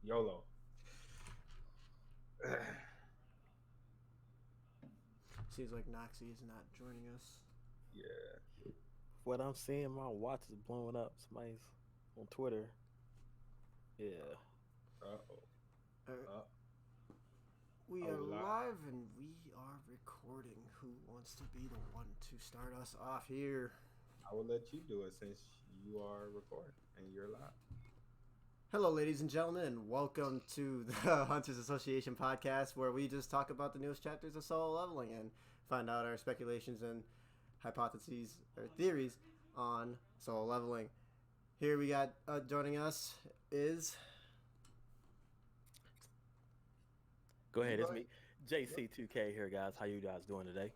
YOLO. Seems like Noxie is not joining us. Yeah. What I'm seeing, my watch is blowing up. Somebody's on Twitter. Yeah. Uh-oh. Uh, we Oh, are live. live and we are recording. Who wants to be the one to start us off here? I will let you do it since you are recording and you're live. Hello, ladies and gentlemen. Welcome to the Hunters Association podcast, where we just talk about the newest chapters of solo leveling and find out our speculations and hypotheses or theories on solo leveling. Here we got joining us is Go ahead, it's me. JC2K here, guys. How you guys doing today?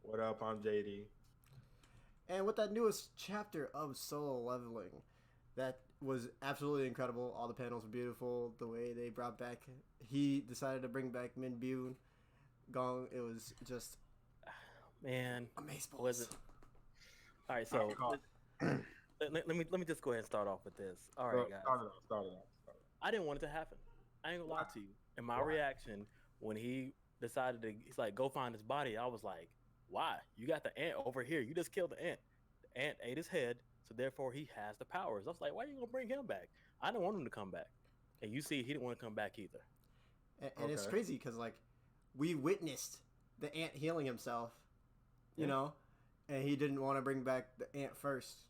What up? I'm JD. and with that newest chapter of solo leveling, that was absolutely incredible. All the panels were beautiful. The way they brought back, he decided to bring back Min Byung'Gu. It was just Man, amazing. was it? All right, so let me just go ahead and start off with this. All right, guys. Start it off. I didn't want it to happen. I ain't gonna lie to you. And my reaction when he decided to, he's like, go find his body. I was like, why? You got the ant over here. You just killed the ant. The ant ate his head, so therefore he has the powers. I was like, why are you gonna bring him back? I didn't want him to come back. And you see, he didn't want to come back either. And it's crazy because like we witnessed the ant healing himself, you know, and he didn't want to bring back the ant first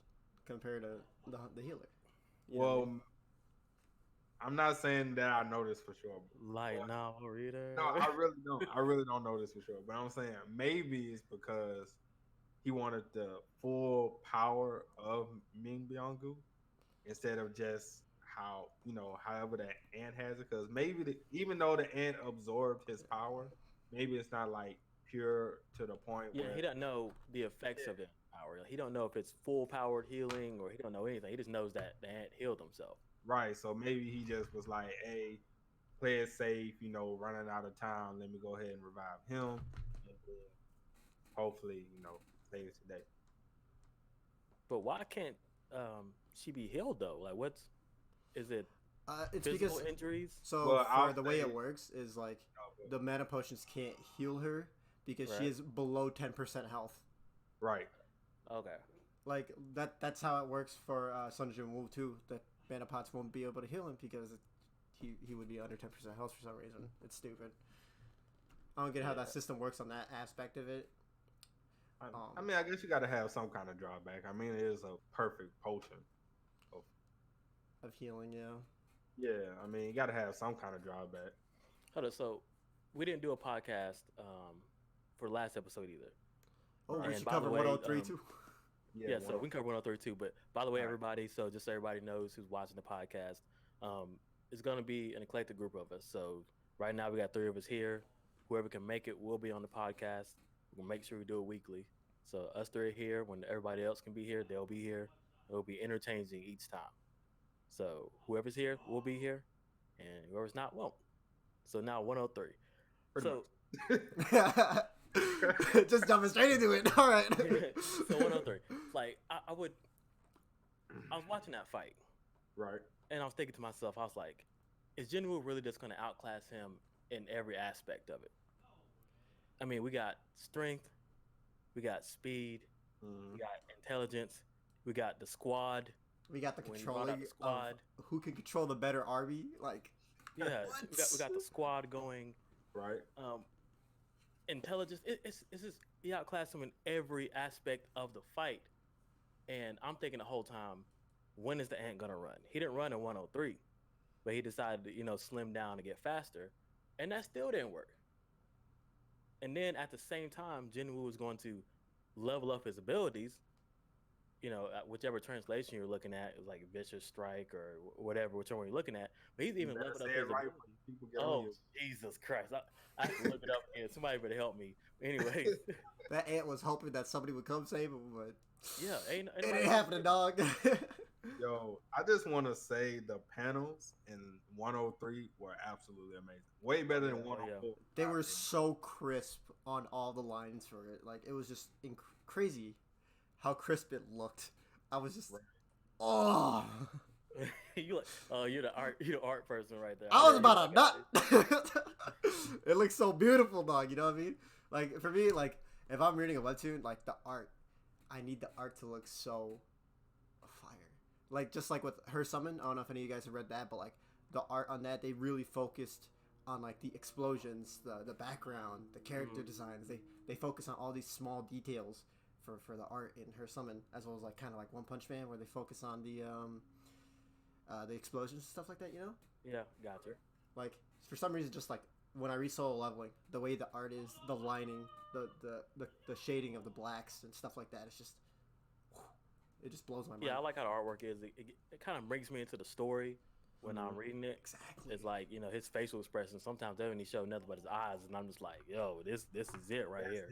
compared to the healer. Well, I'm not saying that I know this for sure. Like novel reader. No, I really don't. I really don't know this for sure. But I'm saying maybe it's because he wanted the full power of Min Byung'Gu instead of just however the ant has it. Because maybe even though the ant absorbed his power, maybe it's not like pure to the point where he doesn't know the effects of the power. He don't know if it's full powered healing or he don't know anything. He just knows that the ant healed himself. Right, so maybe he just was like, hey, play it safe, running out of time. Let me go ahead and revive him. And then hopefully, save today. But why can't she be healed though? Like, is it? It's physical because injuries. So for the way it works is like the mana potions can't heal her because she is below 10% health. Right. Okay. Like that's how it works for Sun Jin Woo too. The mana pots won't be able to heal him because he would be under 10% health for some reason. It's stupid. I don't get how that system works on that aspect of it. I mean, I guess you got to have some kind of drawback. I mean, it is a perfect potion of healing, yeah. Yeah, I mean, you got to have some kind of drawback. Hold on, so we didn't do a podcast for the last episode either. Oh, we should cover 103 too. Yeah, so we can cover 103 too. But by the way, everybody, so just so everybody knows who's watching the podcast, it's going to be an eclectic group of us. So right now we got 3 of us here. Whoever can make it will be on the podcast. We'll make sure we do it weekly. So us 3 are here. When everybody else can be here, they'll be here. It'll be entertaining each time. So whoever's here will be here, and whoever's not won't. So now 103. Just jumping straight into it. All right. So 103. Like I was watching that fight, right? And I was thinking to myself, I was like, is Jinwoo really just going to outclass him in every aspect of it? I mean, we got strength, we got speed, we got intelligence, we got the squad. We got the controlling squad. Who can control the better army? Like, we got the squad going. Right. Intelligence. It's just he outclassed him in every aspect of the fight. And I'm thinking the whole time, when is the ant gonna run? He didn't run in 103, but he decided to slim down to get faster, and that still didn't work. And then at the same time, Jinwoo was going to level up his abilities. Whichever translation you're looking at, it was like Vicious Strike or whatever, whichever one you're looking at. But he's even leveled up his abilities. Oh, Jesus Christ. I have to look it up again. Somebody better help me. Anyway. That ant was hoping that somebody would come save him, but it ain't happening, dog. Yo, I just want to say the panels in 103 were absolutely amazing. Way better than 104. They were so crisp on all the lines for it. Like, it was just crazy how crisp it looked. I was just, You like, oh, you're the art person right there. I was Yeah, about to I got nut. It looks so beautiful, dog. You know what I mean? Like for me, like if I'm reading a webtoon, like the art, I need the art to look so fire. Like just like with Her Summon. I don't know if any of you guys have read that, but like the art on that, they really focused on like the explosions, the background, the character designs. They focus on all these small details for the art in Her Summon, as well as like kind of like One Punch Man, where they focus on the explosions and stuff like that. You know? Yeah, gotcha. Like for some reason, just like when I read Solo Leveling, the way the art is, the lining, the shading of the blacks and stuff like that, it's just it just blows my mind. Yeah, I like how the artwork is. It kind of brings me into the story when I'm reading it. Exactly. It's like, his facial expression. Sometimes they don't even show nothing but his eyes, and I'm just like, yo, this is it right here.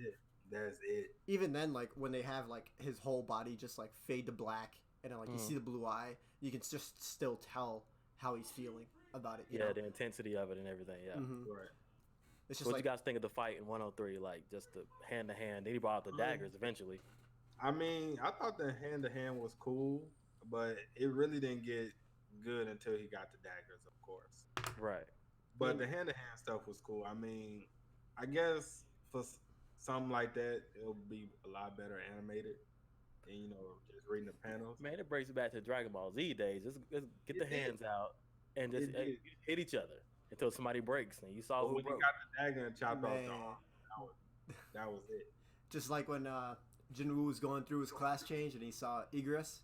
That's it. Even then, like when they have like his whole body just like fade to black, and then like you see the blue eye, you can just still tell how he's feeling about it. You know? The intensity of it and everything. Yeah. Right. It's just What like you guys think of the fight in 103? Like just the hand to hand. Then he brought out the daggers eventually. I mean, I thought the hand to hand was cool, but it really didn't get good until he got the daggers, of course. Right. But the hand to hand stuff was cool. I mean, I guess for something like that, it'll be a lot better animated. And just reading the panels. Man, it brings you back to Dragon Ball Z days. Just get the hands out and just hit each other until somebody breaks, and you saw But who when broke. he got the dagger and chopped off the arm, that was it. just like when Jinwoo was going through his class change and he saw Igris.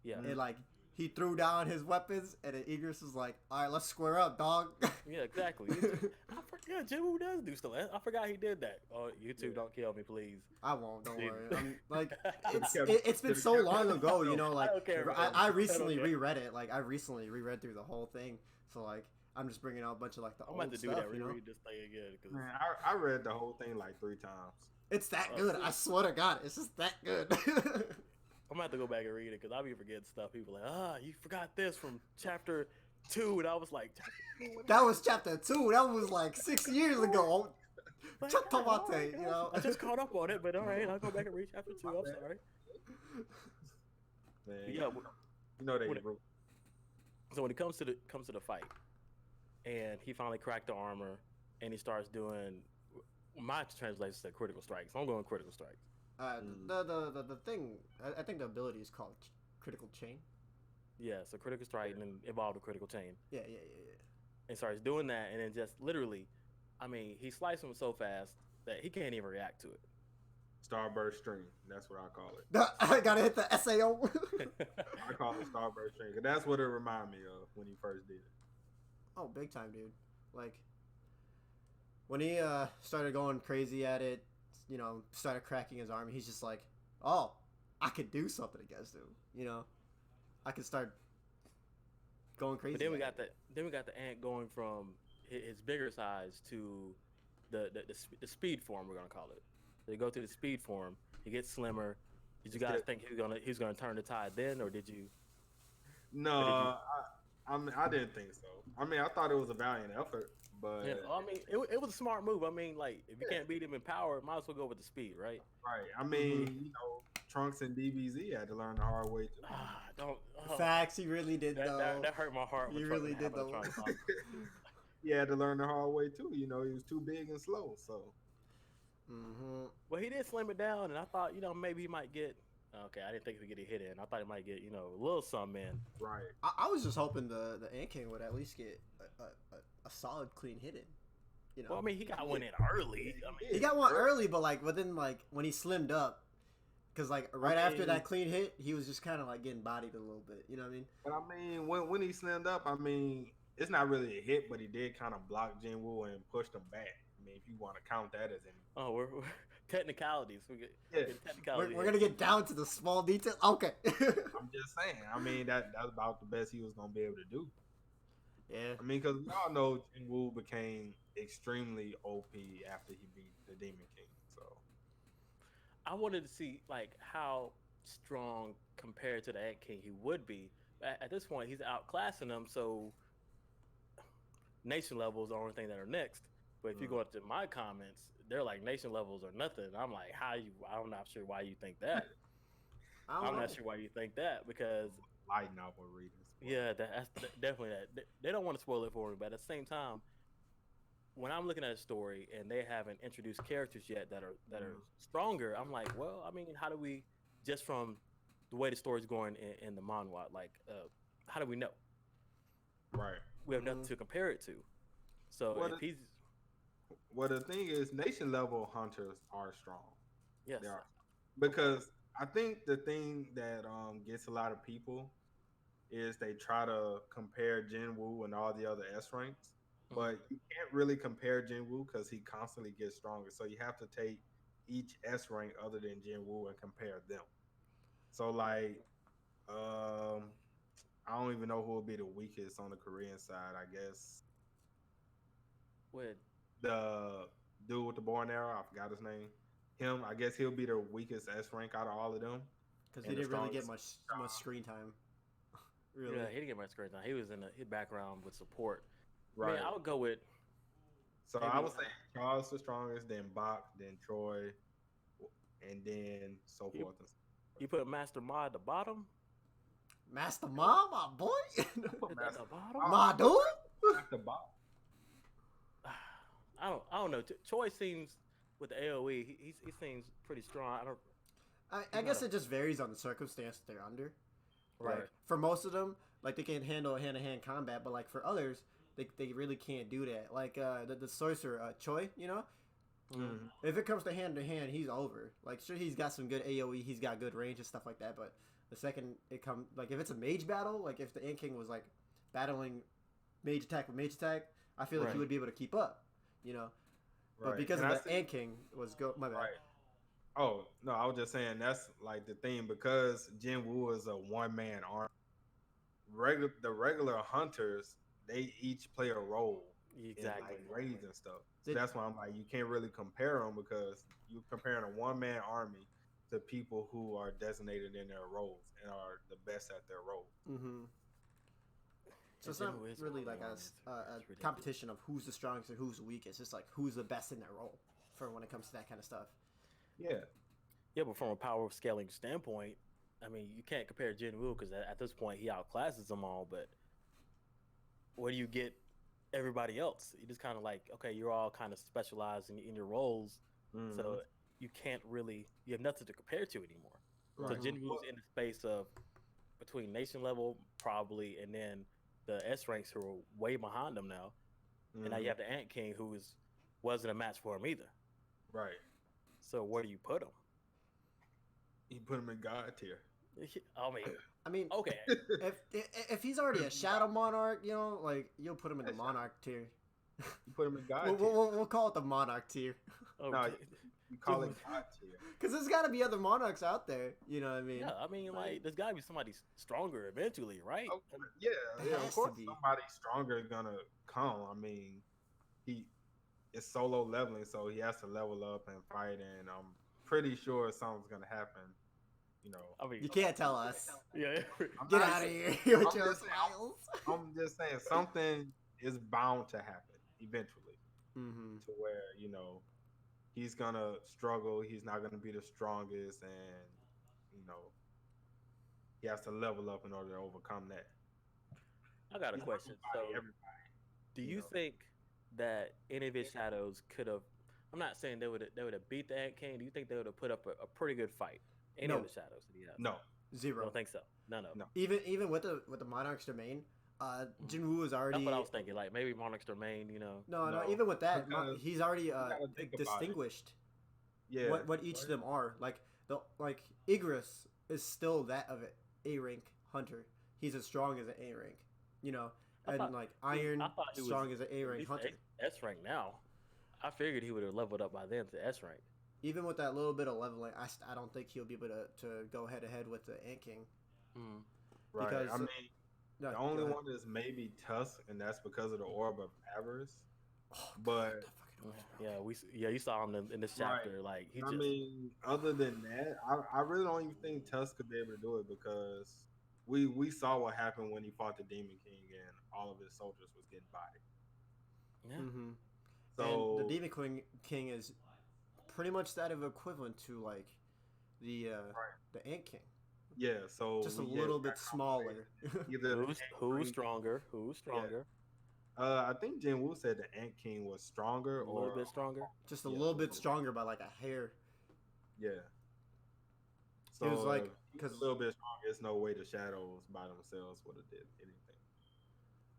Yeah. And like he threw down his weapons, and then Igris was like, "All right, let's square up, dog." Yeah, exactly. I forgot Jimbo does do stuff. I forgot he did that. Oh, YouTube, don't kill me, please. I won't. Don't worry. I'm, like Yeah. it's been so long ago, you know. Like I don't care. I recently reread it. Like I recently reread through the whole thing. So like I'm just bringing out a bunch of like the I'm old about to do stuff. that. You know? Reread this thing again. Cause Man, I read the whole thing like 3 times. It's that good. I swear to God, it's just that good. I'm gonna have to go back and read it because I'll be forgetting stuff. People like, you forgot this from chapter 2, and I was like, That was chapter 2. That was like 6 years ago. Chatomate, you know. I just caught up on it, but all right, I'll go back and read chapter 2. I'm sorry. Man, Yeah, they when so when it comes to the fight, and he finally cracked the armor, and he starts doing my translation said critical strikes. I'm going critical strikes. The thing, I think the ability is called critical chain. Yeah, so critical strike and then evolved a critical chain. Yeah. And starts doing that, and then just literally, I mean, he sliced him so fast that he can't even react to it. Starburst string. That's what I call it. I gotta hit the SAO. I call it Starburst string. 'Cause that's what it reminded me of when he first did it. Oh, big time, dude. Like when he started going crazy at it, you know, started cracking his arm. He's just like, oh, I could do something against him. You know, I could start going crazy. But then we got the ant going from his bigger size to the speed form, we're gonna call it. They go to the speed form. He gets slimmer. Did you guys think he's gonna turn the tide then, or did you? No, I didn't think so. I mean, I thought it was a valiant effort, but Yeah, I mean, it was a smart move. I mean, like if you can't beat him in power, might as well go with the speed, right? right. I mean, Trunks and DBZ had to learn the hard way too. Don't. Facts, he really did though. That hurt my heart. He when really Trunks did though. having to try to He had to learn the hard way too. He was too big and slow. So Well, he did slim it down, and I thought, maybe he might get. Okay, I didn't think he would get a hit in. I thought he might get, a little something in. right. I was just hoping the Ant King would at least get a solid clean hit in. You know, Well, I mean, he got one in early. I mean, he got one early, but like within like when he slimmed up, because like right after that clean hit, he was just kind of like getting bodied a little bit. You know what I mean? But I mean, when he slimmed up, I mean, it's not really a hit, but he did kind of block Jinwoo and pushed him back. I mean, if you want to count that as any. Oh, we're technicalities. We're gonna get down to the small details. Okay. I'm just saying. I mean, that's about the best he was gonna be able to do. Yeah. I mean, because we all know Jinwoo became extremely OP after he beat the Demon King. So I wanted to see like how strong compared to the Ant King he would be. At this point, he's outclassing them, so nation levels are the only thing that are next. But if you go up to my comments, they're like nation levels or nothing. I'm like, I'm not sure why you think that. I'm not sure why you think that because light novel readers. Yeah, definitely that. They don't want to spoil it for me, but at the same time, when I'm looking at a story and they haven't introduced characters yet that are stronger, I'm like, well, I mean, how do we just from the way the story's going in the manhwa, like, how do we know? Right. We have nothing to compare it to. So Well, if he's the thing is, nation level hunters are strong. yes, They are because I think the thing that gets a lot of people is they try to compare Jinwoo and all the other S ranks, mhm, but you can't really compare Jinwoo because he constantly gets stronger. So you have to take each S rank other than Jinwoo and compare them. So like, um, I don't even know who will be the weakest on the Korean side. I guess with the dude with the bow and arrow. I forgot his name. Him. I guess he'll be the weakest S rank out of all of them, Because he and the didn't really get strongest. much screen time. Really. yeah, he didn't get much screen time. He was in the background with support. I mean, Right. I would go with So I maybe would say Charles the strongest, then Bach, then Troy, and then so you forth and so you put Master Ma at the bottom. Master Mom, my boy. forth. At the bottom. My dude. After Bach. I don't know. Choi seems with the AOE. He seems pretty strong. I don't. I guess it just varies on the circumstance that they're under. Right. Like for most of them, like they can handle hand-to-hand combat, but like for others, they really can't do that. Like the sorcerer Choi, you know, Mm-hmm. if it comes to hand-to-hand, he's over. Like sure, he's got some good AOE, he's got good range and stuff like that. But the second it comes, like if it's a mage battle, like if the Ant King was like battling mage attack with mage attack, I feel like Right. he would be able to keep up, you know. But Right. because And of I the see, Ant King was go my bad. right. Oh no, I was just saying that's like the thing because Jin Woo is a one man army. The regular hunters they each play a role in Exactly. like raids and stuff. So Did- that's why I'm like you can't really compare them because you're comparing a one man army to people who are designated in their roles and are the best at their role. Mm-hmm. So And it's not Jinwoo is really one like man. a It's ridiculous. competition of who's the strongest or who's the weakest. It's like who's the best in their role for when it comes to that kind of stuff. Yeah. Yeah, but from a power scaling standpoint, I mean, you can't compare Jinwoo because at this point he outclasses them all. But where do you get everybody else? You just kind of like, okay, you're all kind of specialized in your roles, Mhm. so you can't really, you have nothing to compare to anymore. So Right. Jinwoo's in the space of between nation level probably, and then the S ranks who are way behind them now, and now you Mhm. have the Ant King who wasn't a match for him either. Right. So where do you put him? You put him in God tier. I mean, Okay, if he's already a Shadow Monarch, you know, like you'll put him in the Monarch tier. You put him in God We'll, tier. we'll call it the Monarch tier. No, you call it God tier. Because there's got to be other Monarchs out there. You know what I mean? yeah, I mean, like, there's got to be somebody stronger eventually, right? Oh, yeah, It of has course to be. somebody stronger is gonna come. I mean, he it's solo leveling, so he has to level up and fight, and I'm pretty sure something's gonna happen. You know, I mean, You can't tell us. yeah. I'm Get not out of saying- here with I'm your just saying- smiles. I'm just saying something is bound to happen eventually, Mm-hmm. to where he's gonna struggle. He's not gonna be the strongest, and he has to level up in order to overcome that. I got a He's question. So, everybody. do you you know. think that any of his shadows could have? I'm not saying they would have beat the Ant King. Do you think they would have put up a pretty good fight? Any No. of the shadows that he has? No, I Zero. don't think so. None of them. No. Even with the Monarch's domain, Jinwoo is already. That's what I was thinking. Like maybe Monarch's Domain. No, No, even with that, because he's already gotta think about it. distinguished yeah. what each of them are. Like Igris is still that of an A rank hunter. He's as strong as an A rank, I and thought- like Iron I thought he was strong as an A at rank least hunter. S rank now. I figured he would have leveled up by then to S rank. Even with that little bit of leveling, I don't think he'll be able to go head to head with the Ant King. Mm. Right. because- I mean, No, the go only ahead. one is maybe Tusk, and that's because of the Orb of Avarice. Oh, God, But that fucking Orb. Yeah, you saw him in this Right. chapter. Like he I just mean, other than that, I really don't even think Tusk could be able to do it because we saw what happened when he fought the Demon King and all of his soldiers was getting bodied. yeah. Mm-hmm. So And the Demon King is pretty much that of equivalent to like the Ant King. Yeah, so Just a we little bit smaller. either Who's stronger? Who's stronger? I think Jin Woo said the Ant King was stronger A or little bit stronger. Just a Yeah, little a bit little. stronger by like a hair. Yeah. It was So like- if he's 'cause- a little bit stronger. There's no way the shadows by themselves would have did anything.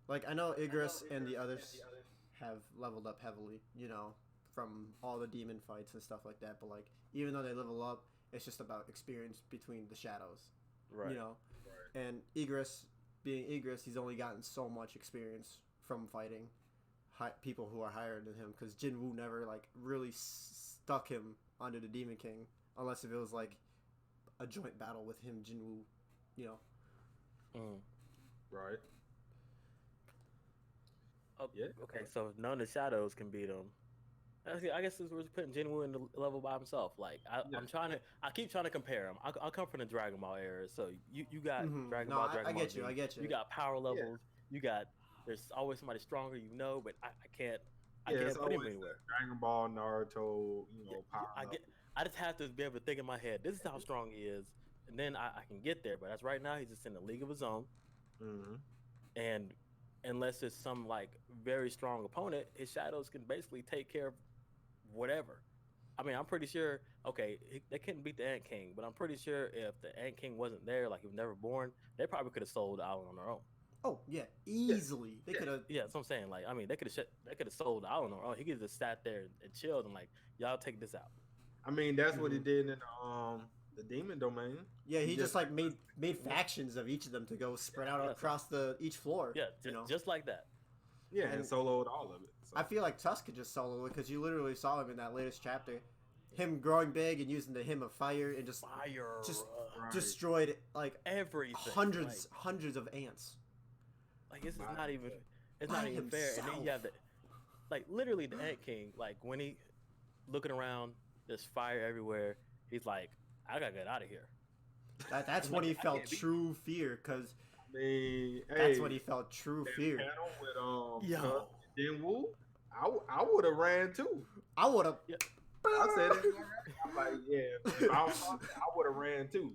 Like I know Igris and the others have leveled up heavily, you know, from all the demon fights and stuff like that. But like even though they level up, it's just about experience between the shadows, Right. you know. And Igris, being Igris, he's only gotten so much experience from fighting people who are higher than him. Because Jinwoo never like really stuck him under the Demon King, unless if it was like a joint battle with him, Jinwoo, you know. Right. Oh, Yeah. Okay, so if none of the shadows can beat him. I guess we're putting Jinwoo in the level by himself. Like Yeah. I keep trying to compare him. I'll come from the Dragon Ball era, so you got Mhm. Dragon No, Ball, I Dragon get Ball you, Z. I get you. You got power levels. You got there's always somebody stronger, you know, but I can't It's put him always anywhere. Dragon Ball, Naruto, power. I just have to be able to think in my head, this is how strong he is, and then I can get there. But as right now, he's just in a league of his own, Mm-hmm. and unless it's some like very strong opponent, his shadows can basically take care of whatever. I mean, I'm pretty sure. Okay, they couldn't beat the Ant King, but I'm pretty sure if the Ant King wasn't there, like he was never born, they probably could have sold the island on their own. Oh yeah, easily. They could have. Yeah, that's what I'm saying. Like, I mean, they could have sold the island on their own. He could have just sat there and chilled and like, y'all take this out. I mean, that's what he Mhm. did in the Demon Domain. Yeah, he just like made factions of each of them to go spread out Yeah, across each floor. Yeah, you know. just like that. Yeah, and And- soloed all of it. So. I feel like TiC could just solo it because you literally saw him in that latest chapter, him growing big and using the hymn of fire and just Fire, Right. destroyed like everything, hundreds of ants. Like this is By not even. It's By not even fair. And then you himself. have like literally the Ant King. Like when he looking around, there's fire everywhere. He's like, I gotta get out of here. That's when he I felt can't beat true fear because I mean, that's when he felt true that fear. panel with Yo. Jinwoo, I would have ran too. I would have. I said it. I'm like, yeah, if I would have ran too.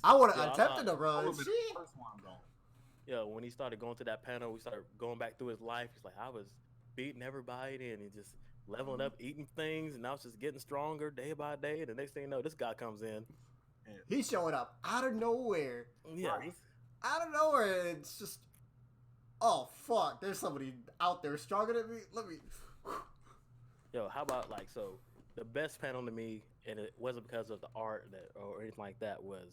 I would have Yeah, attempted to I run. would've been Shit. the first one gone. Yeah, when he started going to that panel, we started going back through his life. He's like, I was beating everybody and he just leveling up, eating things, and I was just getting stronger day by day. And the next thing you know, this guy comes in. He's showing up out of nowhere. Yeah, Right. Out of nowhere, it's just, oh fuck, there's somebody out there stronger than me. Let me. Yo, how about like so? The best panel to me, and it wasn't because of the art or anything like that, was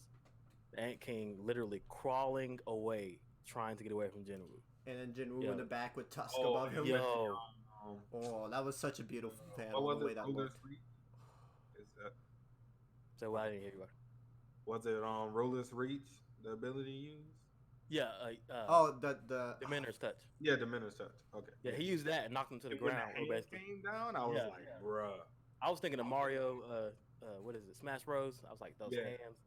the Ant King literally crawling away, trying to get away from Jinwoo. And then Jinwoo Yo. in the back with TiC Oh, above him. Yo, Oh, that was such a beautiful What panel. was The way it? that Ruler's looked. Reach? Is that, so I didn't hear you. was it Ruler's Reach? The ability you use? Yeah, Oh, the Dimender's touch. Yeah, the Minute Touch. Okay. Yeah, he used that and knocked him to the When ground. hand Basically, came down, I was Yeah. like, bruh. I was thinking of Mario. What is it? Smash Bros. I was like those Yeah. hands.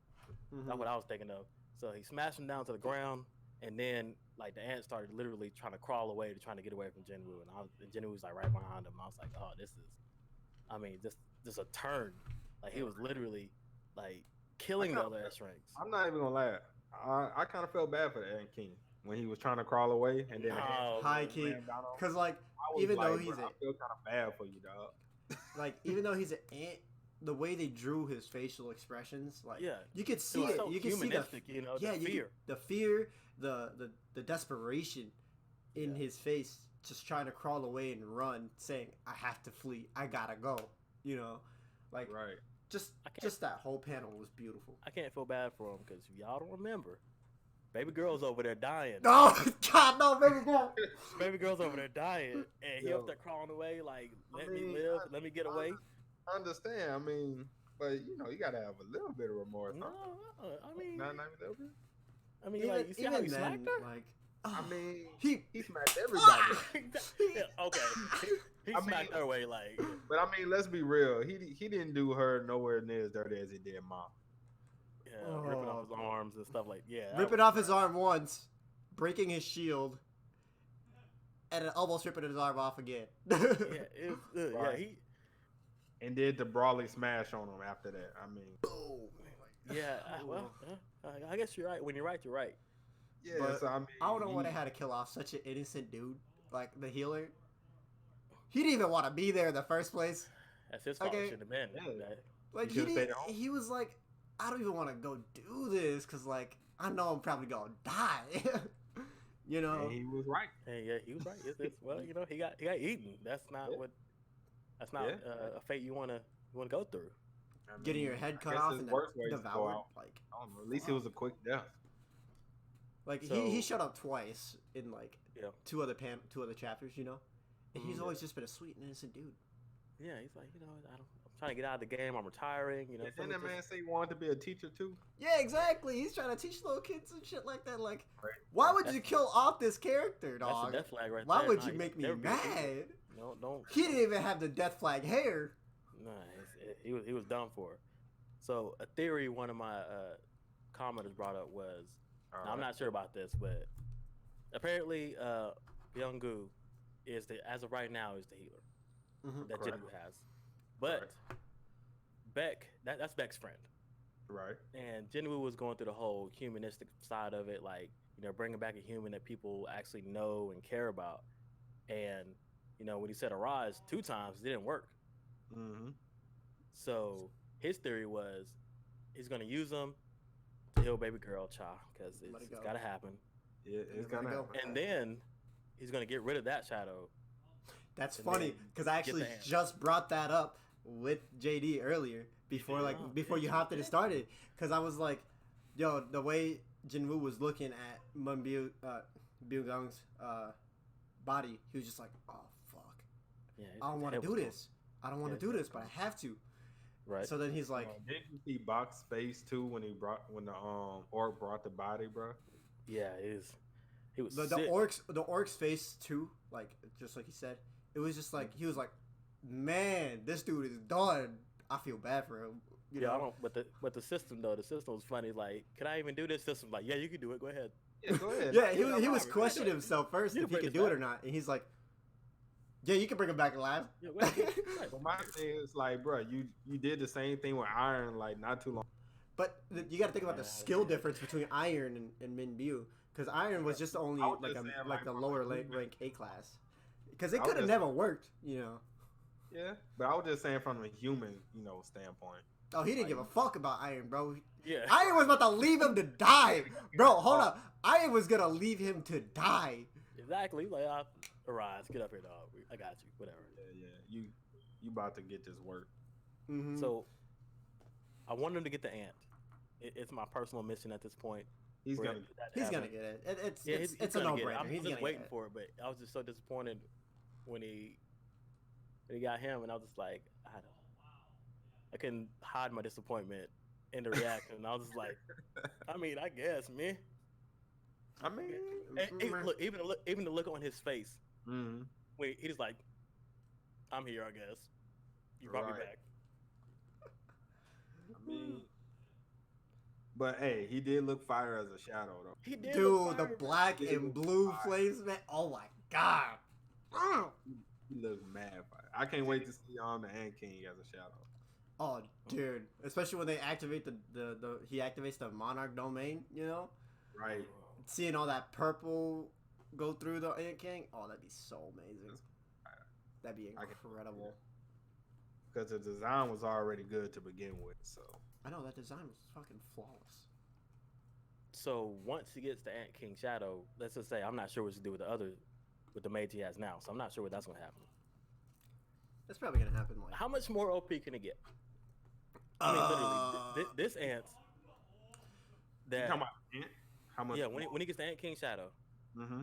Mhm. That's what I was thinking of. So he smashed him down to the ground, and then like the ant started literally trying to crawl away, trying to get away from Jinwoo, and Jinwoo was like right behind him. And I was like, oh, this is, I mean, just a turn. Like he was literally like killing the other S ranks. I'm not even gonna lie. I kind of felt bad for the Ant King when he was trying to crawl away and then the hand No. High ran key, down on him. because like I was even though like, he's "Bruh, I feel kind of bad for you, dog. even though he's an ant, the way they drew his facial expressions, like Yeah, you could it see was it. so You could see the humanistic, you know, yeah, the fear. the fear, the desperation in his face, just trying to crawl away and run, saying, "I have to flee. I gotta go." You know, like Right. just I can't- just that whole panel was beautiful. I can't feel bad for him because if y'all don't remember, baby girl's over there dying. No, God, no, baby girl. Baby girl's over there dying, and he Yo. up there crawling away like, let me mean, live, let me get away. I understand. I mean, but you gotta have a little bit of remorse. No, huh? I mean, Not even a little bit. I mean, like you see how he smacked her? like I mean, he he smacked everybody. Yeah, okay, he I smacked mean- her away like, But I mean, let's be real. He didn't do her nowhere near as dirty as he did Mom. yeah, ripping off his arms and stuff like, yeah, that ripping was- off his arm once, breaking his shield, and then almost ripping his arm off again. Yeah, it was, Right. yeah, he, And did the brawly smash on him after that. I mean, yeah. Well, I guess you're right. When you're right, you're right. Yeah, But so I mean, I don't know why they had to kill off such an innocent dude like the healer. He didn't even want to be there in the first place. That's his fault. Okay. Shouldn't have been. Yeah. Like He should've stayed at home. he was like, I don't even want to go do this because like I know I'm probably gonna die. You know. And he was right. Hey, yeah, he was right. Well, you know, he got eaten. That's not Yeah. what. That's not a fate you wanna go through. I mean, Getting your head I cut guess off his and worst way is to go devoured. out. Like I don't know. At least it was a quick death. Like So- he showed up twice in like Yeah. two other chapters, you know, and he's Mhm. always just been a sweet and innocent dude. Yeah, he's like, you know, I'm trying to get out of the game. I'm retiring. You know, And so then we that man just- say he wanted to be a teacher too. Yeah, exactly. He's trying to teach little kids and shit like that. Like, Right. why would That's- you kill off this character, that's a dog? death flag right Why there. would Nah, you he make me never be a teacher. mad? No, don't. He didn't even have the death flag hair. Nah, he was done for. So a theory one of my commenters brought up was, now, I'm not sure about this, but apparently Byung'Gu is as of right now is the healer Mhm. that Correct. Jinwoo has, but Beck that's Beck's friend, Right. and Jinwoo was going through the whole humanistic side of it, like, you know, bringing back a human that people actually know and care about, and you know when he said Arise 2 times, it didn't work. Mm-hmm. So his theory was he's gonna use them to heal baby girl Cha because Let it it's go. gotta happen, Yeah, it's Let it gonna go. happen. and then he's gonna get rid of that shadow. That's And funny then because I get actually the hand. just brought that up with JD earlier before before you hopped in and started because I was like, yo, the way Jinwoo was looking at Byung'Gu's body, he was just like, oh fuck, Yeah, I don't want to do this. I don't want Yeah, to do this, but I have to. Right. So then he's like, Didn't you see Box face too when the orc brought the body, bro? Yeah, he was the sick. orc's face too, like just like he said, it was just like he was like, man, this dude is done. I feel bad for him. You Yeah, I know? don't. But the system though, the system was funny. Like, can I even do this? System like, yeah, you can do it. Go ahead. Yeah, go ahead. Yeah, he was questioning it. himself first You if can he bring could this do it back. or not, and he's like, yeah, you can bring him back alive. Yeah, go ahead. Right. But my thing is like, bro, you did the same thing with Iron like not too long. But you got to think about the Yeah, skill yeah. difference between Iron and Min Byung, because Iron was just only I was like just saying, like like, the from lower a human- rank A class, because it I was could have just- never worked, you know. Yeah, but I was just saying from a human, standpoint. Oh, he didn't give a fuck about Iron, bro. Yeah. Iron was about to leave him to die, bro. Hold up, Iron was gonna leave him to die. Exactly. Like, Arise, get up here, dog. I got you. Whatever. Yeah, you about to get this work. Mm-hmm. So, I want him to get the ant. It's my personal mission at this point. He's for gonna. him to he's happen. gonna get it. It's Yeah, it's a gonna no get it. brainer. I'm He's just gonna waiting get it. for it, but I was just so disappointed when he got him, and I was just like, I couldn't hide my disappointment in the reaction. And I was just like, I mean, I guess, man. I mean, And look, even the look on his face. mhm. Wait, he was like, I'm here, I guess. You brought me Right. back. I mean, but hey, he did look fire as a shadow though. He did. Dude, look the fire, bro. black He and looked blue fire. flames, man. Oh my god. He looked mad fire. I can't wait to see the Ant King as a shadow. Oh, dude. Especially when they activate the he activates the Monarch domain, you know? Right. Seeing all that purple go through the Ant King. Oh, that'd be so amazing. That'd be I can- incredible. Because the design was already good to begin with. So I know that design was fucking flawless. So once he gets the Ant King Shadow, let's just say I'm not sure what to do with the mage he has now. So I'm not sure what that's gonna happen. That's probably gonna happen like. How much more OP can it get? I mean, literally, this ant. you That talking about Ant? How much? yeah, when he gets the Ant King Shadow, Mm-hmm.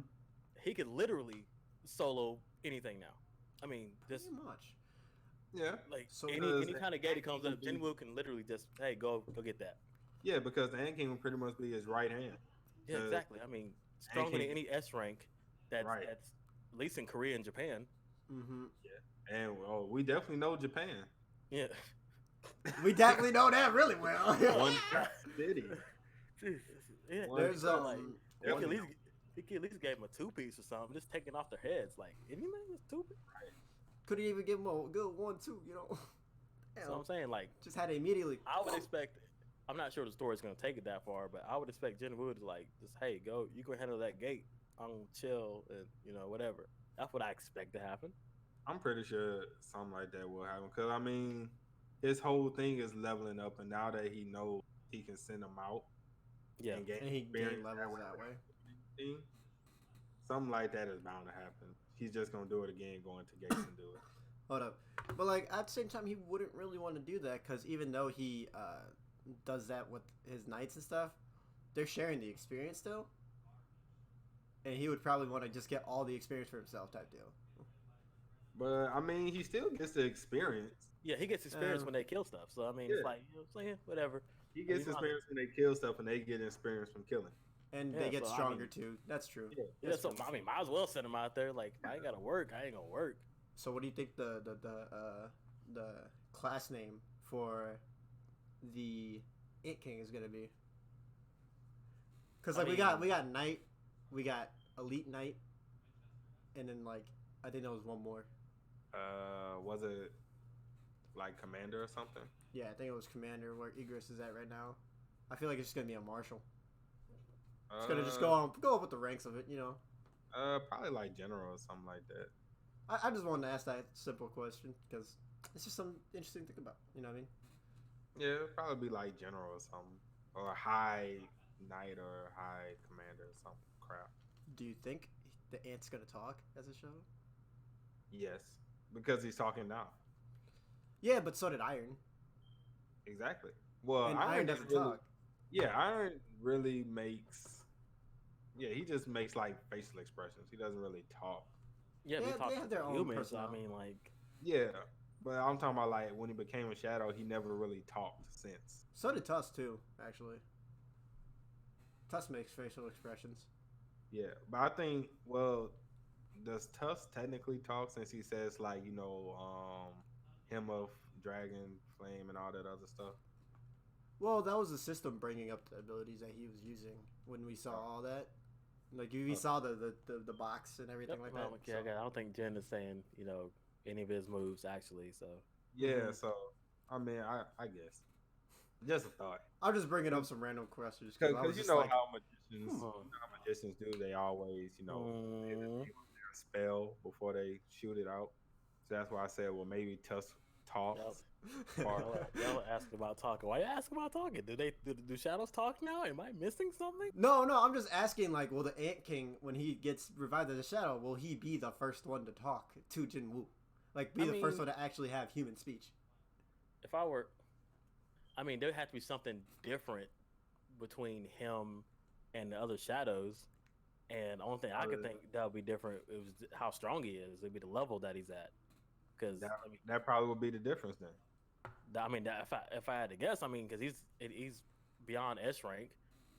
he could literally solo anything now. I mean, this Pretty much. Yeah. like So any does kind of gate he comes up, Ant King Jinwoo can literally just go get that. Yeah, because the Ant King would pretty much be his right hand. Yeah, exactly. I mean, stronger than King- any S rank that's Right. at least in Korea and Japan. Mm-hmm. And we definitely know Japan. Yeah. We definitely know that really well. One city. Jesus. Yeah, One- There's like, he one- could at least gave him a 2-piece or something, just taking off their heads. Like, anything was 2-piece. Could even give him a good 1-2, you know? So I'm saying, like, Just had it immediately. I would expect I'm not sure the story's gonna take it that far, but I would expect Jinwoo to like just, hey, go, you can handle that gate. I'm chill and whatever. That's what I expect to happen. I'm pretty sure something like that will happen. Because, I mean, his whole thing is leveling up. And now that he knows he can send them out Yeah, and gain And he gain experience levels that way. thing, something like that is bound to happen. He's just going to do it again, go into gates and do it. Hold up. But, like, at the same time, he wouldn't really want to do that because even though he does that with his knights and stuff, they're sharing the experience still. And he would probably want to just get all the experience for himself type deal. But, I mean, he still gets the experience. yeah, he gets experience when they kill stuff. So I mean, it's like, what I'm saying, whatever. He gets experience when they kill stuff, and they get experience from killing. And Yeah, they get so, I stronger mean, too. That's true. Yeah, so I mean, might as well send him out there. Like, if I ain't gotta work, I ain't gonna work. So what do you think the class name for the Ant King is gonna be? Because like we got Knight, we got Elite Knight, and then like I think there was one more. Was it like Commander or something? Yeah, I think it was Commander where Igris is at right now. I feel like it's just gonna be a Marshal. It's gonna just go up with the ranks of it, you know. Probably like General or something like that. I just wanted to ask that simple question because it's just something interesting to think about. You know what I mean? Yeah, it'd probably be like General or something, or High Knight or High Commander or something crap. Do you think the Ant's gonna talk as a show? Yes, because he's talking now. Yeah, but so did Iron. Exactly. Well, And Iron doesn't really, talk. Yeah, Iron really makes. Yeah, he just makes like facial expressions. He doesn't really talk. Yeah, They we have- talk they have their own humans. I personality. mean, like, Yeah, but I'm talking about like when he became a shadow, he never really talked since. So did Tusk too, actually. Tusk makes facial expressions. Yeah, but I think does Tusk technically talk since he says like him of Dragon Flame and all that other stuff? Well, that was the system bringing up the abilities that he was using when we saw all that. Like we saw the box and everything like that. okay, so. I don't think Jen is saying any of his moves actually. So Yeah, so I mean, I guess just a thought. I'll just bring it up some random questions Because you know like, how magicians do. They always, their spell before they shoot it out. So that's why I said, well, maybe Tusk talks. y'all ask about talking. Why you ask about talking? Do shadows talk now? Am I missing something? No, I'm just asking. Like, will the Ant King, when he gets revived as a shadow, will he be the first one to talk to Jinwoo? Like, the first one to actually have human speech? If I were, there would have to be something different between him and the other shadows. And the only thing I could think that would be different is how strong he is. It'd be the level that he's at. Because that probably would be the difference then. If I had to guess, because he's beyond S rank.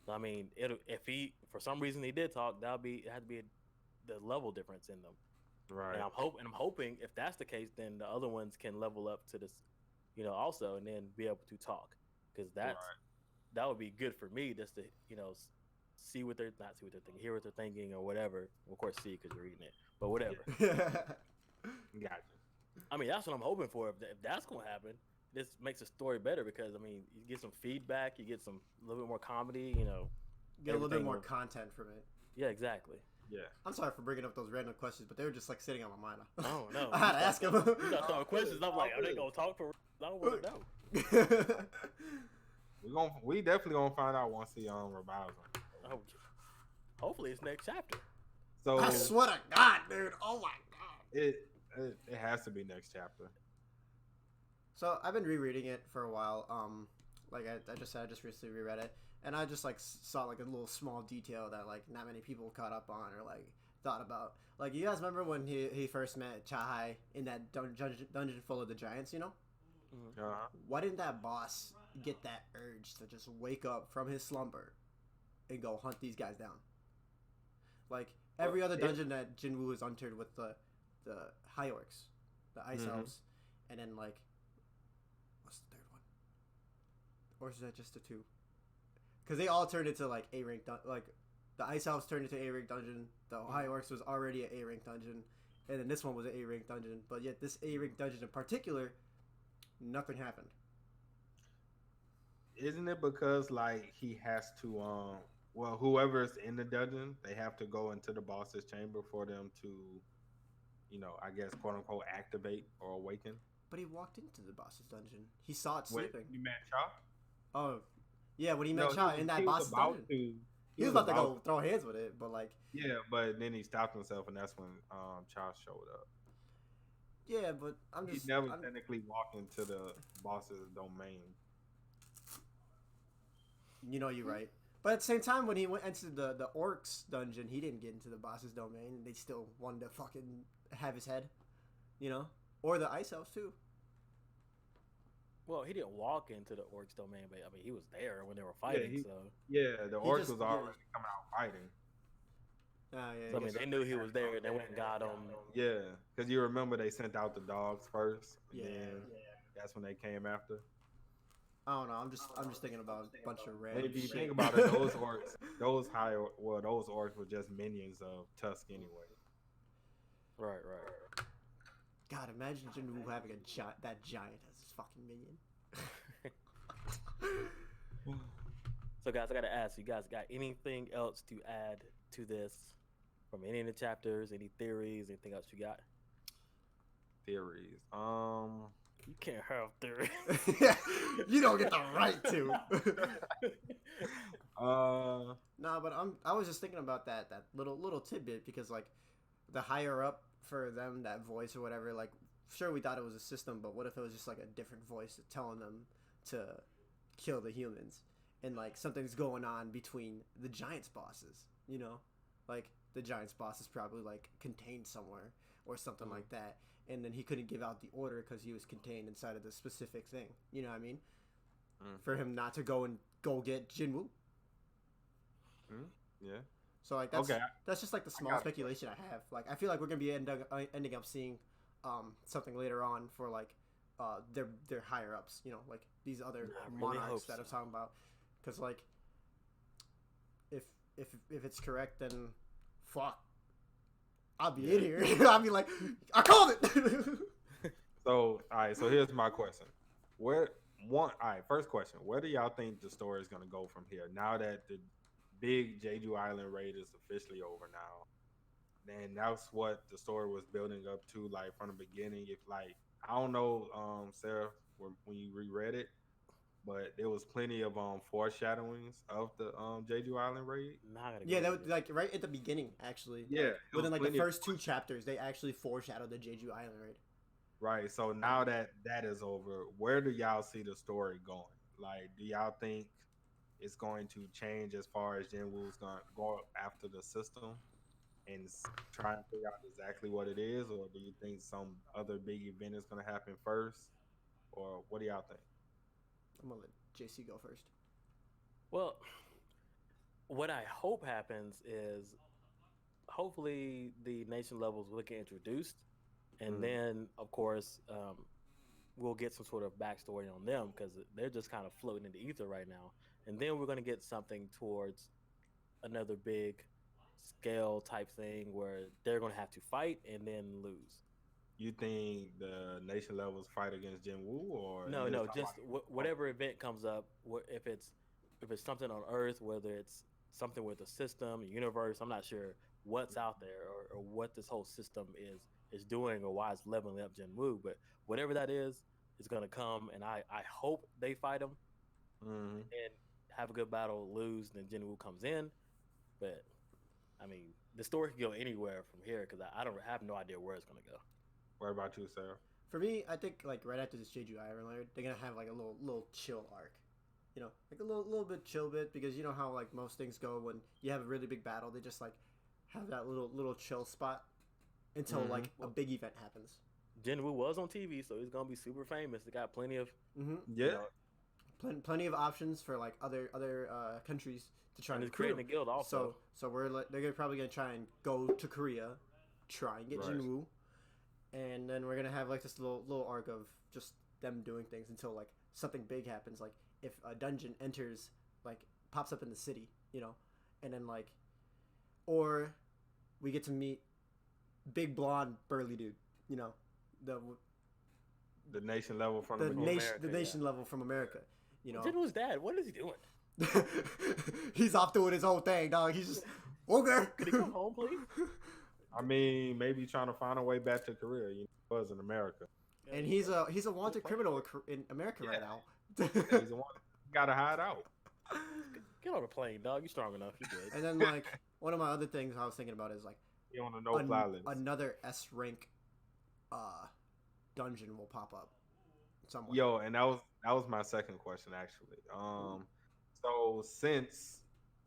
So, if he for some reason he did talk, it had to be the level difference in them. Right. And I'm hoping if that's the case, then the other ones can level up to this, also, and then be able to talk, because that would be good for me, just to see what they're thinking, hear what they're thinking, or whatever. Of course, see because you're reading it, but whatever. Gotcha. That's what I'm hoping for. If that's gonna happen, this makes the story better because you get some feedback, you get a little bit more comedy, Get a little bit more content from it. Yeah, exactly. Yeah. I'm sorry for bringing up those random questions, but they were just like sitting on my mind. Oh no! I had to ask them. You got some questions. I'm like, are they gonna talk for? I don't want to know. We definitely gonna find out once he revives him. Oh, hopefully it's next chapter. So I swear to God, dude! Oh my God! It has to be next chapter. So I've been rereading it for a while. Like I just said, I just recently reread it, and I just like saw like a little small detail that like not many people caught up on or like thought about. Like, you guys remember when he first met Chahai in that dungeon full of the giants? Why didn't that boss get that urge to just wake up from his slumber and go hunt these guys down? Like every other dungeon that Jinwoo has entered with the high orcs, the ice elves, and then like, what's the third one? Or is that just the two? Because they all turned into like A rank, like the ice elves turned into A rank dungeon. The high orcs was already an A rank dungeon, and then this one was an A rank dungeon. But yet this A rank dungeon in particular, nothing happened. isn't it because like he has to well, whoever's in the dungeon, they have to go into the boss's chamber for them to, I guess quote unquote activate or awaken. But he walked into the boss's dungeon. He saw it When sleeping. you met Chop? Oh, yeah, when he No, met Shaw in that boss's dungeon. He was about to go throw hands with it, but like. Yeah, but then he stopped himself, and that's when Chop showed up. Yeah, but He never technically walked into the boss's domain. You're right. But at the same time, when he went into the orcs dungeon, he didn't get into the boss's domain, and they still wanted to fucking have his head, or the ice elves too. Well, he didn't walk into the orcs domain, but I mean, he was there when they were fighting. The orcs was already coming out fighting. Yeah. So, I mean, they knew he was there, and they went and got him. Yeah, because you remember they sent out the dogs first, and then that's when they came after. I don't know. I'm just thinking about a bunch of random. Maybe shit. think about it. Those orcs, those orcs were just minions of TiC anyway. Right. God, imagine Jinwoo having that giant as his fucking minion. So, guys, I gotta ask you guys, got anything else to add to this from any of the chapters? Any theories? Anything else you got? Theories. You can't have theories. You don't get the right to. Nah, but I was just thinking about that little tidbit because like the higher up for them, that voice or whatever, like sure we thought it was a system, but what if it was just like a different voice telling them to kill the humans, and like something's going on between the Giants bosses, like the Giants boss is probably like contained somewhere or something like that. And then he couldn't give out the order because he was contained inside of the specific thing. You know what I mean? For him not to go get Jinwoo. Yeah. So like that's just like the small speculation I have. Like I feel like we're gonna be ending up seeing something later on for like their higher ups. Like these other monarchs that I'm talking about. Because like if it's correct, then fuck. I'll be in here. I'll be like, I called it. So, all right. So here's my question. First question. Where do y'all think the story is going to go from here? Now that the big Jeju Island raid is officially over now, then that's what the story was building up to, like from the beginning. If like, I don't know, Sarah, when you reread it, but there was plenty of foreshadowings of the Jeju Island raid. Yeah, that was like right at the beginning, actually. Yeah, like, within like the first 2 chapters, they actually foreshadowed the Jeju Island raid. Right. So now that is over, where do y'all see the story going? Like, do y'all think it's going to change as far as Jinwoo's going to go after the system and try and figure out exactly what it is, or do you think some other big event is going to happen first, or what do y'all think? I'm gonna let JC go first. Well, what I hope happens is hopefully the nation levels will get introduced, and then of course we'll get some sort of backstory on them because they're just kind of floating in the ether right now, and then we're going to get something towards another big scale type thing where they're going to have to fight and then lose. You think the nation levels fight against Jinwoo, or no, just whatever event comes up. If it's something on Earth, whether it's something with the system, universe, I'm not sure what's out there or what this whole system is doing or why it's leveling up Jinwoo. But whatever that is going to come, and I hope they fight him and have a good battle, lose, then Jinwoo comes in. But I mean, the story can go anywhere from here because I have no idea where it's going to go. What about you, Sarah? For me, I think like right after this Jeju Island raid, they're gonna have like a little chill arc, like a little bit chill bit, because you know how like most things go when you have a really big battle, they just like have that little chill spot until like a big event happens. Jinwoo was on TV, so he's gonna be super famous. They got plenty of plenty of options for like other countries to try and create a guild also. So they're probably gonna try and go to Korea, try and get Jinwoo. And then we're gonna have like this little arc of just them doing things until like something big happens. Like if a dungeon enters, like pops up in the city, and then like, or we get to meet big blonde burly dude, the nation level from the nation level from America, You know, Jinwoo's dad. What is he doing? he's off doing his own thing, dog. He's just okay. Could he come home, please? I mean, maybe trying to find a way back to Korea. You know, was in America. And he's a wanted criminal in America right now. He's the one gotta hide out. Get on the plane, dog. You strong enough. You good. And then like one of my other things I was thinking about is like You on a no-fly list. another S rank dungeon will pop up somewhere. Yo, and that was my second question actually. So since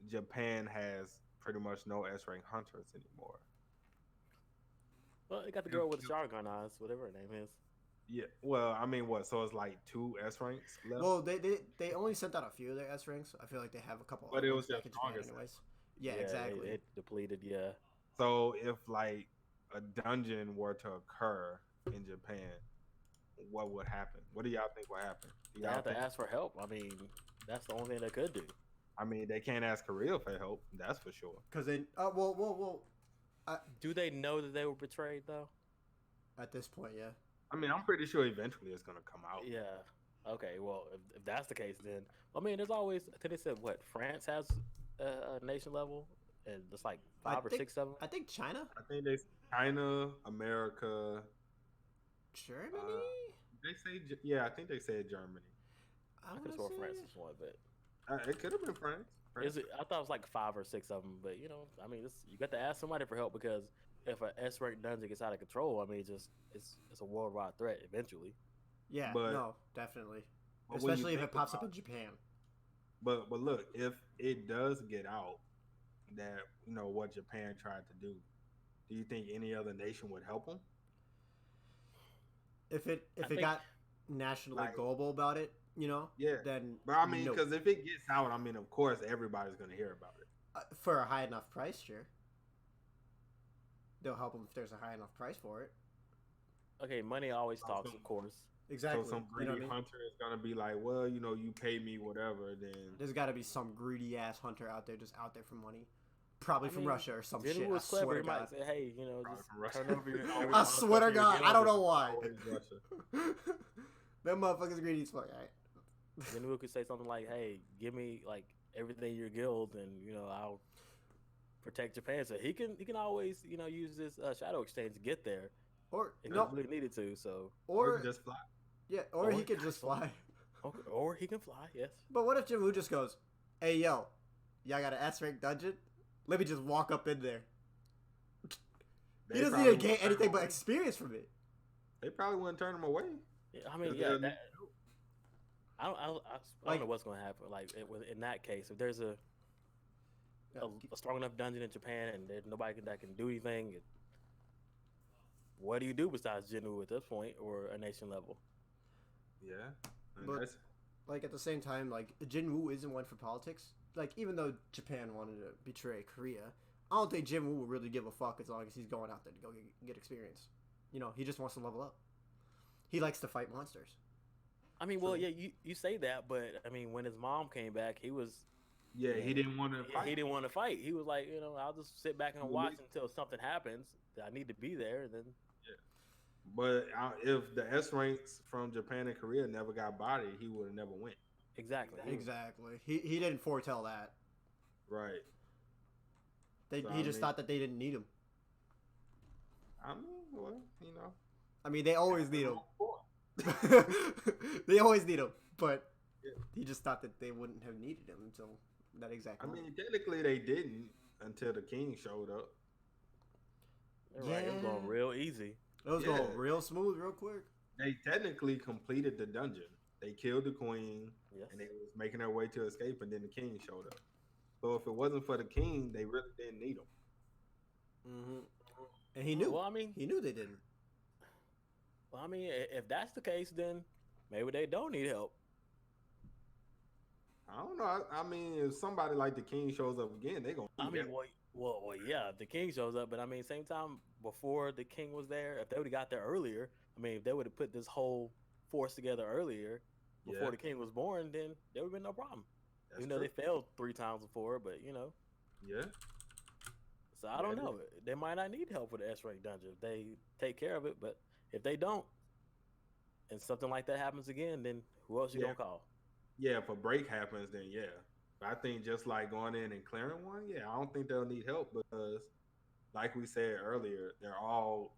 Japan has pretty much no S rank hunters anymore. Well, they got the girl with the shotgun eyes, whatever her name is. Yeah. Well, I mean, what? So it's like 2 S ranks left. Well, they only sent out a few of their S ranks. I feel like they have a couple. But it was back just in Japan August. anyways. Yeah, exactly. It depleted. Yeah. So if like a dungeon were to occur in Japan, what would happen? What do y'all think would happen? They have to ask for help. I mean, that's the only thing they could do. I mean, they can't ask Korea for help. That's for sure. Because they well. Do they know that they were betrayed though? At this point, yeah. I mean, I'm pretty sure eventually it's gonna come out. Yeah. Okay. Well, if that's the case, then I mean, there's always. I think they said what France has a nation level, and it's like 5 or 6 of them. I think China, I think they China, America. Germany. They say yeah. I think they said Germany. I could have sworn France was one, but It could have been France. is it? I thought it was like 5 or 6 of them. But you know, I mean, you got to ask somebody for help because if an S rank dungeon gets out of control, I mean, it's a worldwide threat eventually. Yeah, But- no, definitely. But when you Especially if it think pops up about in Japan. But look, if it does get out that what Japan tried to do you think any other nation would help them? If it think- got nationally Like- global about it, Yeah. then But I mean, no. because if it gets out, I mean, of course, everybody's gonna hear about it. For a high enough price, sure. They'll help them if there's a high enough price for it. Okay, money always talks, of course. Exactly. So some You know greedy what I mean? hunter is gonna be like, well, you pay me whatever, then There's got to be some greedy ass hunter out there just out there for money. Probably I from mean, Russia or some Jinwoo shit. I was clever. swear He to might God. say, hey, Probably just from Russia. turn over your. I swear to God, I don't know why. Always Russia. That motherfucker's greedy as fuck, alright? Jinwoo could say something like, "Hey, give me like everything your guild, and I'll protect Japan." So he can always use this shadow exchange to get there Or if no, he really needed to. So Or or just fly. yeah, or he or- could just fly. okay, or he can fly. Yes. But what if Jinwoo just goes, "Hey yo, y'all got an S rank dungeon? Let me just walk up in there." They He doesn't probably need to gain wouldn't turn anything him but away. experience from it. They probably wouldn't turn him away. Yeah, I mean, 'Cause yeah. they'll That, need help. I don't Like- know what's going to happen. Like in that case, if there's a strong enough dungeon in Japan and there's nobody that can do anything, what do you do besides Jinwoo at this point or a nation level? Yeah. And But- that's- Like at the same time, like Jinwoo isn't one for politics. Like even though Japan wanted to betray Korea, I don't think Jinwoo will really give a fuck as long as he's going out there to go get experience. He just wants to level up. He likes to fight monsters. I mean, well, yeah, you say that, but I mean, when his mom came back, he was yeah, he didn't want to fight. he didn't want to fight. He was like, I'll just sit back and Well, watch we- until something happens. I need to be there. Then But if the S ranks from Japan and Korea never got bodied, he would have never went. exactly. Exactly. He didn't foretell that. Right. He So, just thought that they didn't need him. I mean, well, I mean, they always need him. him. They always need him, but Yeah. he just thought that they wouldn't have needed him until that exact I moment. mean, technically they didn't until the king showed up. You're right. It was going Yeah. real easy. It was Yeah. going real smooth, real quick. They technically completed the dungeon. They killed the queen, Yes. and they was making their way to escape, and then the king showed up. So if it wasn't for the king, they really didn't need him. Mm-hmm. And he knew. Well, I mean, He knew they didn't. if that's the case, then maybe they don't need help. I don't know. I mean, if somebody like the king shows up again, they gonna. I need mean, him. well, yeah, the king shows up, but I mean, same time before the king was there, if they would have got there earlier, I mean, if they would have put this whole force together earlier before Yeah. the king was born, then there would have been no problem. That's Even though true. they failed 3 times before, but Yeah. so I don't Yeah, know. They might not need help with the S rank dungeon if they take care of it, but if they don't, and something like that happens again, then who else you Yeah. gonna call? Yeah, if a break happens, then yeah. But I think just like going in and clearing one, yeah, I don't think they'll need help because, like we said earlier, they're all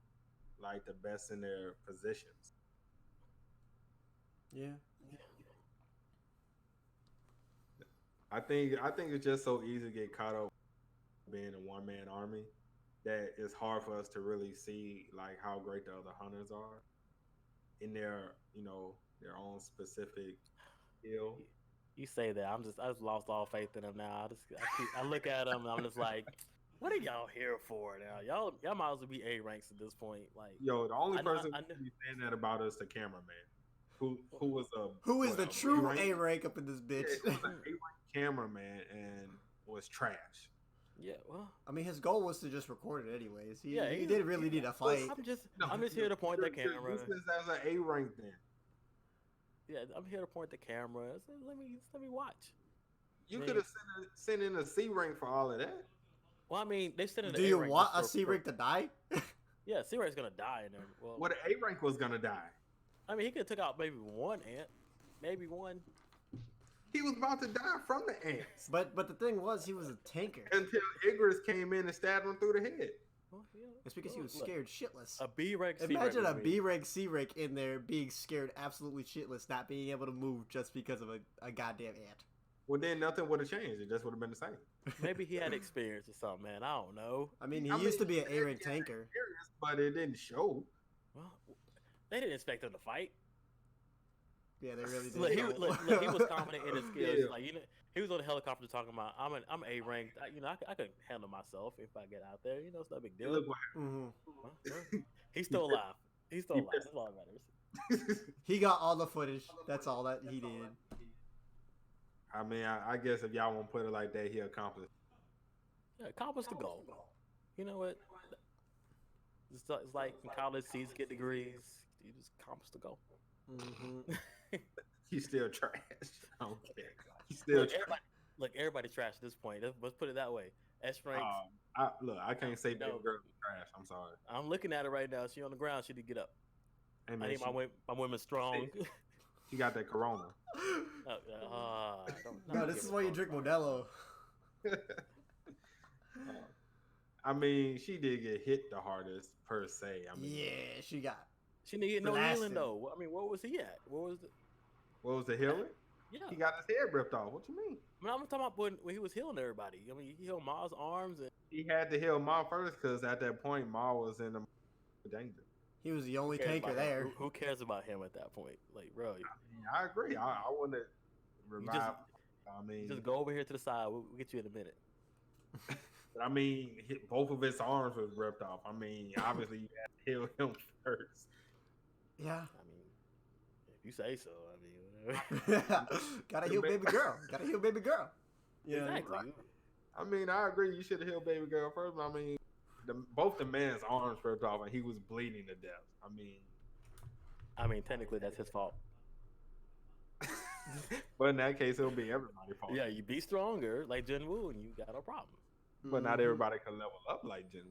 like the best in their positions. Yeah. I think it's just so easy to get caught up being a one man army that it's hard for us to really see like how great the other hunters are in their their own specific skill. You say that I just lost all faith in them now. I look at them and I'm just like, what are y'all here for now? Y'all might as well be A ranks at this point. Like, Yo, the only person I who can be saying that about us the cameraman, who was a Who is the true A-rank? A rank up in this bitch? Yeah, he was an A-rank cameraman and was trash. Yeah, well, I mean, his goal was to just record it anyways. He Yeah, he didn't really need a fight. I'm just here to point the camera. This is as an A-rank then. Yeah, I'm here to point the camera. So let me watch. You Man. could have sent in a C rank for all of that. Well, I mean, they sent in Do an you A-rank want just a C rank to die? Yeah, C rank's gonna die in there. Well, What an A-rank was gonna die. I mean, he could have took out maybe one ant, maybe one. He was about to die from the ants But the thing was, he was a tanker. until Igris came in and stabbed him through the head. Well, yeah, It's because he was look, scared shitless. A B rank. Imagine a B rank C rank in there being scared absolutely shitless, not being able to move just because of a goddamn ant. Well, then nothing would have changed. It just would have been the same. Maybe he had experience or something, man. I don't know. I mean, he used to be an A rank tanker. But it didn't show. Well, they didn't expect him to fight. Yeah, they really did. Look, he was confident in his skills. Yeah. Like, he was on the helicopter talking about, I'm A ranked. I could handle myself if I get out there. It's no big deal. Look what Mhm. Well, he's still alive. He's still alive. That's all that matters. He got all the footage. That's all that he did. I mean, I guess if y'all want to put it like that, he accomplished. Yeah, accomplish the goal. You know what? It's like in college, C's get degrees. You just accomplish the goal. Mm-hmm. He's still trash. I don't care. He's still Look, trash. everybody trash at this point. Let's put it that way. S ranks. I can't say No. baby girl is trash. I'm sorry. I'm looking at her right now. She on the ground. She need to get up. Hey, I man, need my women strong. she got that corona. No, this is why you drink Modelo. I mean, she did get hit the hardest per se. I mean, Yeah, she got. She didn't get no Blasted. healing though. I mean, where was he at? What was the healing? yeah? He got his head ripped off. What you mean? I mean, I'm talking about when he was healing everybody. I mean, he healed Ma's arms and He had to heal Ma first because at that point Ma was in the danger. He was the only who cares tanker about him? there. Who cares about him at that point? Like, bro, I agree. I wouldn't revive. just go over here to the side. We'll get you in a minute. But I mean, both of his arms was ripped off. I mean, obviously you had to heal him first. Yeah. I mean, if you say so. I mean, whatever. Gotta heal baby girl. Gotta heal baby girl. Yeah. Exactly. I mean, I agree. You should have healed baby girl first. But I mean, both the man's arms ripped off, and he was bleeding to death. I mean, technically that's his fault. But in that case, it'll be everybody's fault. Yeah, you be stronger like Jin Woo, and you got no problem. But not everybody can level up like Jin.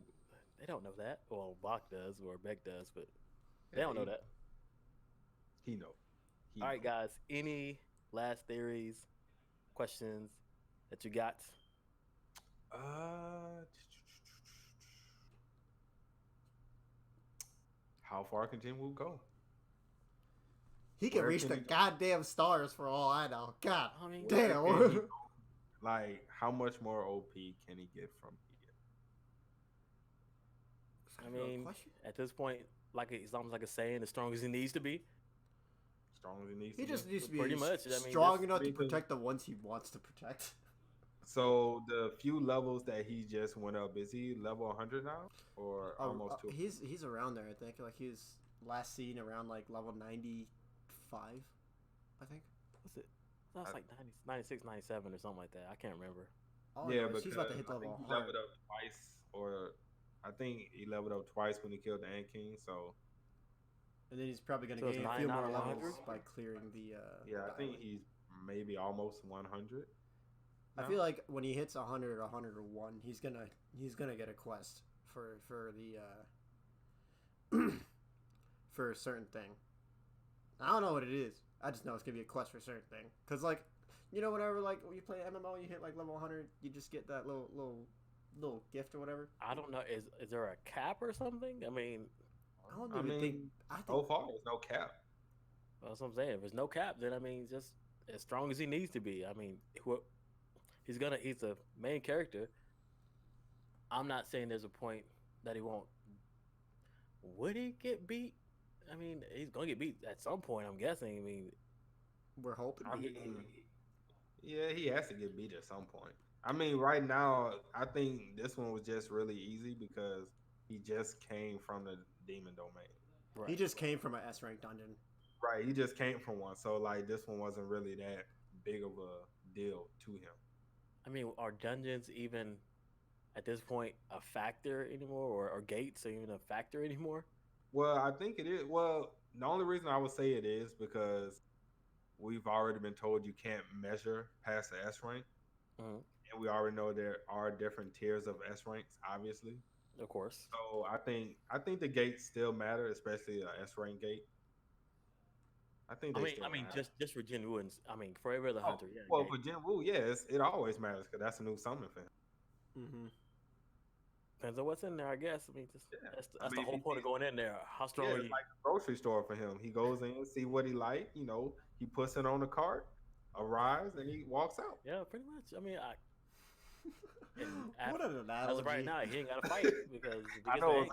They don't know that. Well, Bach does or Beck does, but they don't know that. He know. All right, guys. Any last theories, questions that you got? How far can Jin Woo go? He can Where reach can the he go? goddamn stars for all I know. God I mean, Where damn. can he go? Like, how much more OP can he get from here? I mean, at this point, like it's almost like a saying, as strong as he needs to be. Strong as he needs He to just be. needs to be Pretty much. I mean, strong that's- enough to because- protect the ones he wants to protect. So the few levels that he just went up, is he level 100 now, or almost 2? He's around there, I think. Like he's last seen around like level 95, I think. What's it? That's like 90, 96, 97 or something like that. I can't remember. All I Yeah, know is because he's about to hit I level think he 100. leveled up twice, or I think he leveled up twice when he killed the Ant King. So And then he's probably going to So it's gain a few 99 more or levels 100? by clearing the. yeah, I the think island. he's maybe almost 100. I feel like when he hits 100 or 101, he's gonna get a quest for the for a certain thing. I don't know what it is. I just know it's gonna be a quest for a certain thing. Cause like, you know, whenever like when you play MMO, you hit like level 100, you just get that little gift or whatever. I don't know. Is there a cap or something? I mean, I don't even think. I think so far there's no cap. that's what I'm saying. If there's no cap, then I mean, just as strong as he needs to be. I mean, he's a main character. I'm not saying there's a point that he won't. Would he get beat? I mean, he's gonna get beat at some point. I'm guessing. I mean, we're hoping. I mean, yeah, he has to get beat at some point. I mean, right now, I think this one was just really easy because he just came from the demon domain. Right. He just came from an S rank dungeon. Right, he just came from one, so like this one wasn't really that big of a deal to him. I mean, are dungeons even at this point a factor anymore, or gates even a factor anymore? Well, I think it is. Well, the only reason I would say it is because we've already been told you can't measure past the S rank, and we already know there are different tiers of S ranks, obviously. Of course. So I think the gates still matter, especially a S rank gate. I think. I mean, just for Jin Woo, I mean, for every other hunter. Yeah. Well, for Jin Woo, yes, it always matters because that's a new summon for him. Depends on what's in there, I guess. I mean, that's the whole point of going in there. How strong are you? It's like a grocery store for him. He goes in, see what he like. You know, he puts it on the cart, arrives, and he walks out. Yeah, pretty much. I mean, what an analogy! As of right now, he ain't got to fight because I know.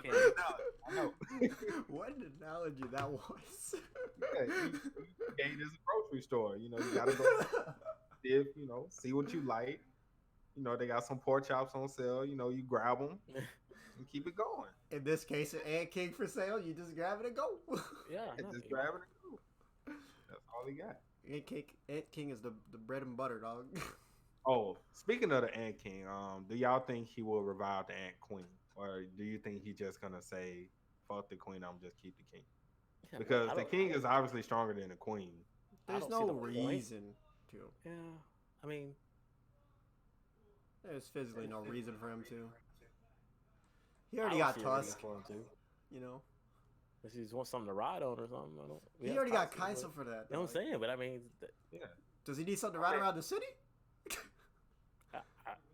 What an analogy that was. Yeah, gate is a grocery store. You know, you gotta go see what you like. You know, they got some pork chops on sale. You know, you grab them and keep it going. In this case, an Ant King for sale. You just grab it and go. Yeah, just grab it and go. That's all he got. Ant King is the bread and butter, dog. Oh, speaking of the Ant King, do y'all think he will revive the Ant Queen, or do you think he's just gonna say, "Fuck the Queen, I'm just keep the King"? Yeah, because the King is obviously stronger than the Queen. There's no reason to. Yeah, I mean, there's physically no reason for him to. He already got Tusk for him to. You know. If he wants something to ride on or something, I don't. He already got Kaiso for that. You know what I'm saying? But I mean, yeah. Does he need something to ride around the city?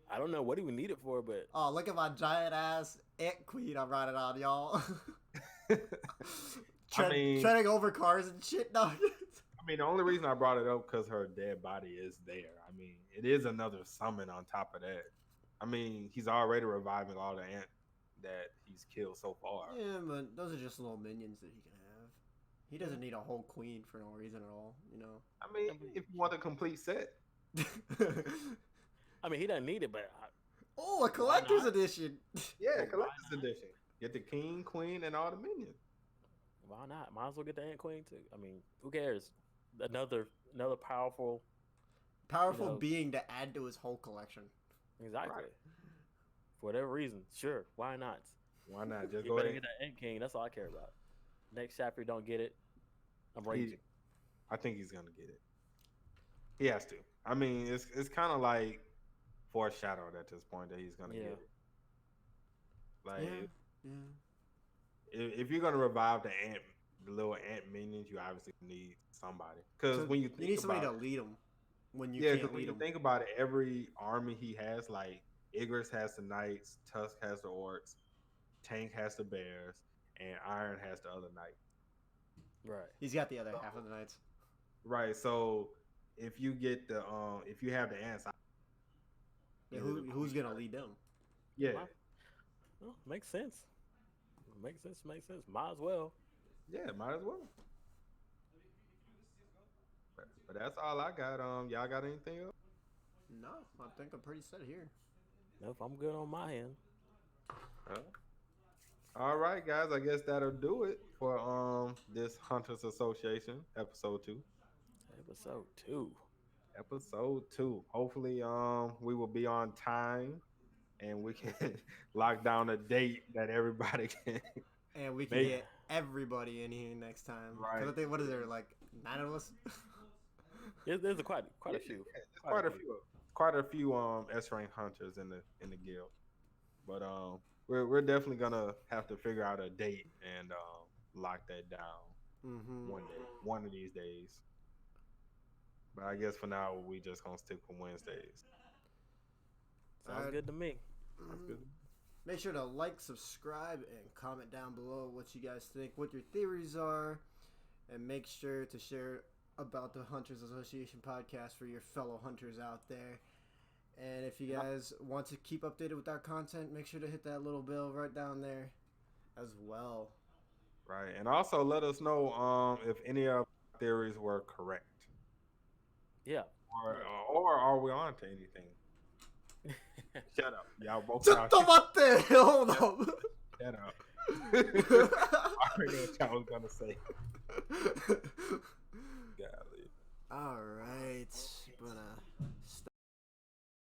I don't know what he would need it for, but look at my giant ass Ant Queen I'm riding on, y'all. Treading over cars and shit, dog. I mean, the only reason I brought it up because her dead body is there. I mean, it is another summon on top of that. I mean, he's already reviving all the ant that he's killed so far. Yeah, but those are just little minions that he can have. He doesn't need a whole queen for no reason at all, you know? I mean, if you want a complete set. I mean, he doesn't need it, but... a collector's edition. Yeah, collector's edition. Get the king, queen, and all the minions. Why not? Might as well get the Ant Queen, too. I mean, who cares? Another powerful... being to add to his whole collection. Exactly. Right. For whatever reason. Sure. Why not? Why not? Just you go better ahead. get that Ant King. That's all I care about. Next chapter, don't get it. I'm raging. I think he's going to get it. He has to. I mean, it's kind of like foreshadowed at this point that he's gonna get it. Like, if you're gonna revive the little ant minions, you obviously need somebody. Because when you need somebody to lead them. When you think about it, every army he has, like Igris has the knights, Tusk has the orcs, Tank has the bears, and Iron has the other knight. Right. He's got the other half of the knights. Right. So if you get the if you have the ants, who's gonna lead them? Yeah. Well, makes sense. Makes sense. Might as well. Yeah, might as well. But that's all I got. Y'all got anything else? No, I think I'm pretty set here. Nope, I'm good on my end. All right, guys. I guess that'll do it for this Hunters Association episode 2. Episode 2. Hopefully, we will be on time, and we can lock down a date that everybody can. And we can get everybody in here next time. Right. Because I think, what is there, like 9 of us? There's quite a few. Quite a few S rank hunters in the guild. But we're definitely gonna have to figure out a date and lock that down one of these days. But I guess for now we just gonna stick with Wednesdays. Sounds good to me. That's good. Make sure to like, subscribe, and comment down below what you guys think, what your theories are, and make sure to share about the Hunters Association podcast for your fellow hunters out there. And if you guys want to keep updated with our content, make sure to hit that little bell right down there as well. Right, and also let us know if any of our theories were correct. Yeah. Or are we on to anything? Shut up. Y'all both Shut up there. Hold up. Shut up. I already know what y'all was gonna say.